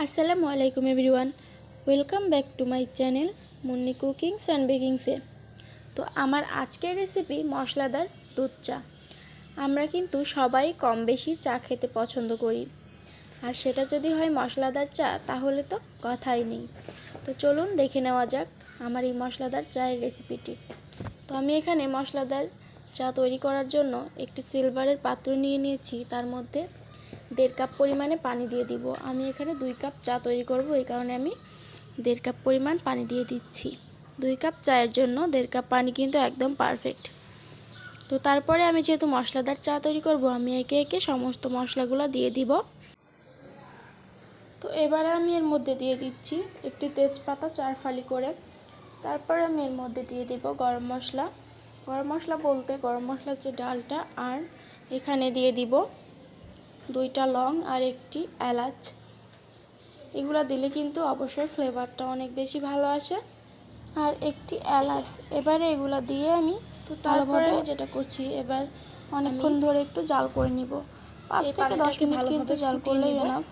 আসসালামু আলাইকুম everyone, welcome back to my channel Munni cookings and বেকিংসে। তো আমার আজকের রেসিপি মশলাদার দুধ চা। আমরা কিন্তু সবাই কম বেশি চা খেতে পছন্দ করি, আর সেটা যদি হয় মশলাদার চা তাহলে তো কথাই নেই। তো চলুন দেখে নেওয়া যাক আমার এই মশলাদার চায়ের রেসিপিটি। তো আমি এখানে মশলাদার চা তৈরি করার জন্য একটি সিলভারের পাত্র নিয়ে নিয়েছি, তার মধ্যে 1.5 কাপ পরিমাণে পানি দিয়ে দিব। আমি এখানে 2 কাপ চা তৈরি করব, এই কারণে আমি 1.5 কাপ পরিমাণ পানি দিয়ে দিচ্ছি। 2 কাপ চায়ের জন্য 1.5 কাপ পানি কিন্তু একদম পারফেক্ট। তো তারপরে আমি যেহেতু মশলাদার চা তৈরি করব, আমি একে একে সমস্ত মশলাগুলো দিয়ে দিব। তো এবারে আমি এর মধ্যে দিয়ে দিচ্ছি একটি তেজপাতা 4 ফালি করে। তারপরে আমি এর মধ্যে দিয়ে দিব গরম মশলা। গরম মশলা বলতে গরম মশলার যে ডালটা, আর এখানে দিয়ে দিব 2টা লং আর একটি এলাচ। এগুলো দিলে কিন্তু অবশ্যই ফ্লেভারটা অনেক বেশি ভালো আসে, আর একটি এলাচ। এবারে এগুলো দিয়ে আমি তারপরে আমি যেটা করছি, এবার অনেকক্ষণ ধরে একটু জাল করে নিব। 5 থেকে 10 মিনিট কিন্তু জাল করলেই এনাফ।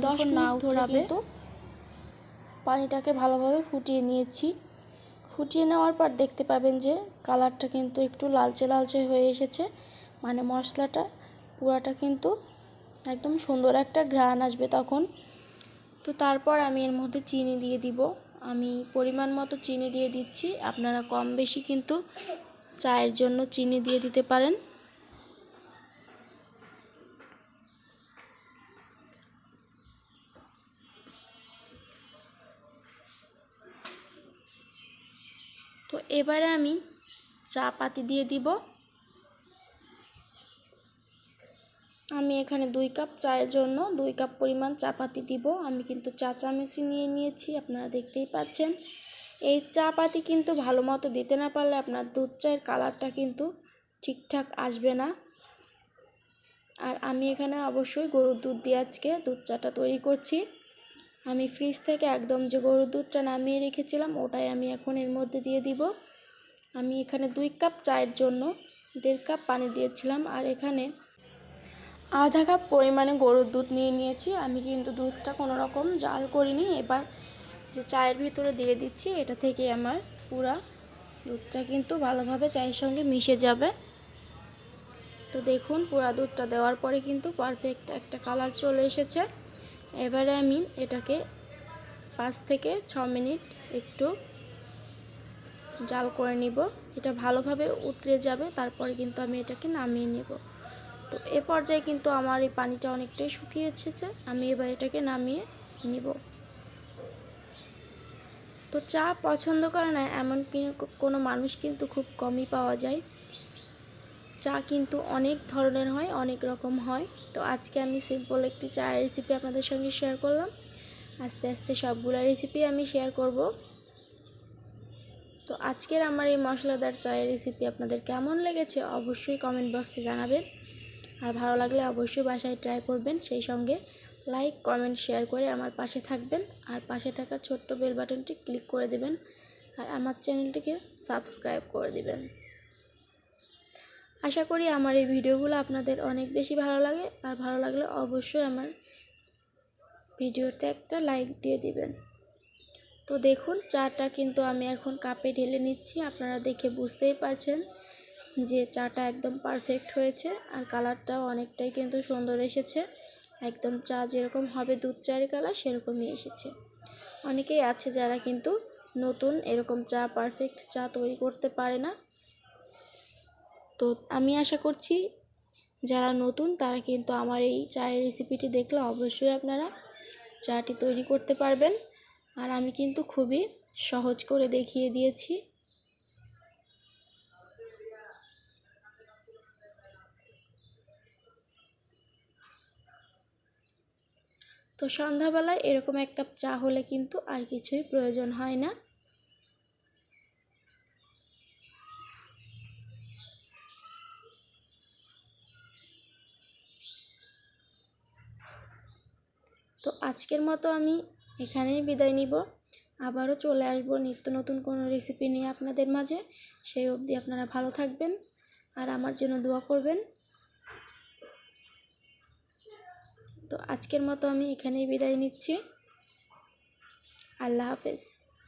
10 মিনিট ধরে কিন্তু পানিটাকে ভালোভাবে ফুটিয়ে নিয়েছি। ফুটিয়ে নেওয়ার পর দেখতে পাবেন যে কালারটা কিন্তু একটু লালচে লালচে হয়ে এসেছে, মানে মশলাটা পুরাটা কিন্তু একদম সুন্দর একটা ঘ্রাণ আসবে তখন। তো তারপর আমি এর মধ্যে চিনি দিয়ে দিব। আমি পরিমাণ মতো চিনি দিয়ে দিচ্ছি, আপনারা কম বেশি কিন্তু চায়ের জন্য চিনি দিয়ে দিতে পারেন। তো এবারে আমি চা পাতি দিয়ে দিব। আমি এখানে 2 কাপ চায়ের জন্য 2 কাপ পরিমাণ চা পাতি দিব। আমি কিন্তু চা চামচি নিয়ে নিয়েছি, আপনারা দেখতেই পাচ্ছেন। এই চা পাতি কিন্তু ভালো মতো দিতে না পারলে আপনার দুধ চায়ের কালারটা কিন্তু ঠিকঠাক আসবে না। আর আমি এখানে অবশ্যই গরুর দুধ দিয়ে আজকে দুধ চাটা তৈরি করছি। আমি ফ্রিজ থেকে একদম যে গরুর দুধটা নামিয়ে রেখেছিলাম, ওটাই আমি এখন এর মধ্যে দিয়ে দিব। আমি এখানে 2 কাপ চায়ের জন্য 1.5 কাপ পানি দিয়েছিলাম, আর এখানে আধা কাপ পরিমাণে গরুর দুধ নিয়ে নিয়েছি। আমি কিন্তু দুধটা কোনো রকম জাল করিনি। এবার যে চায়ের ভিতরে দিয়ে দিচ্ছি, এটা থেকে আমার পুরা দুধটা কিন্তু ভালোভাবে চায়ের সঙ্গে মিশে যাবে। তো দেখুন, পুরা দুধটা দেওয়ার পরে কিন্তু পারফেক্ট একটা কালার চলে এসেছে। এবারে আমি এটাকে 5 থেকে 6 মিনিট একটু জাল করে নিব। এটা ভালোভাবে উতরে যাবে, তারপরে কিন্তু আমি এটাকে নামিয়ে নেব। তো এ পর্যায়ে কিন্তু আমার এই পানিটা অনেকটাই শুকিয়ে এসেছে। আমি এবার এটাকে নামিয়ে নিব। তো চা পছন্দ করে না এমন কোনো মানুষ কিন্তু খুব কমই পাওয়া যায়। চা কিন্তু অনেক ধরনের হয়, অনেক রকম হয়। তো আজকে আমি সিম্পল একটি চায়ের রেসিপি আপনাদের সঙ্গে শেয়ার করলাম। আস্তে আস্তে সবগুলো রেসিপি আমি শেয়ার করব। তো আজকের আমার এই মশলাদার চায়ের রেসিপি আপনাদের কেমন লেগেছে অবশ্যই কমেন্ট বক্সে জানাবেন। আর ভালো লাগলে অবশ্যই বাসায় ট্রাই করবেন। সেই সঙ্গে লাইক, কমেন্ট, শেয়ার করে আমার পাশে থাকবেন। আর পাশে থাকা ছোট্ট বেল বাটনটি ক্লিক করে দেবেন, আর আমার চ্যানেলটিকে সাবস্ক্রাইব করে দেবেন। আশা করি আমার এই ভিডিওগুলো আপনাদের অনেক বেশি ভালো লাগে, আর ভালো লাগলে অবশ্যই আমার ভিডিওতে একটা লাইক দিয়ে দিবেন। তো দেখুন, চাটা কিন্তু আমি এখন কাপে ঢেলে নিচ্ছি। আপনারা দেখে বুঝতেই পারছেন যে চাটা একদম পারফেক্ট হয়েছে, আর কালারটাও অনেকটাই কিন্তু সুন্দর এসেছে। একদম চা যেরকম হবে দুধ চায়ের কালার সেরকমই এসেছে। অনেকেই আছে যারা কিন্তু নতুন এরকম চা পারফেক্ট চা তৈরি করতে পারে না। তো আমি আশা করছি যারা নতুন তারা কিন্তু আমার এই চায়ের রেসিপিটি দেখলে অবশ্যই আপনারা চাটি তৈরি করতে পারবেন। আর আমি কিন্তু খুবই সহজ করে দেখিয়ে দিয়েছি। তো সন্ধ্যাবেলায় এরকম এক কাপ চা হলে কিন্তু আর কিছুই প্রয়োজন হয় না। তো আজকের মতো আমি এখানেই বিদায় নিব। আবারও চলে আসব নিত্য নতুন কোনো রেসিপি নিয়ে আপনাদের মাঝে। সেই অবধি আপনারা ভালো থাকবেন আর আমার জন্য দোয়া করবেন। তো আজকের মতো আমি এখানেই বিদায় নিচ্ছি। আল্লাহ হাফেজ।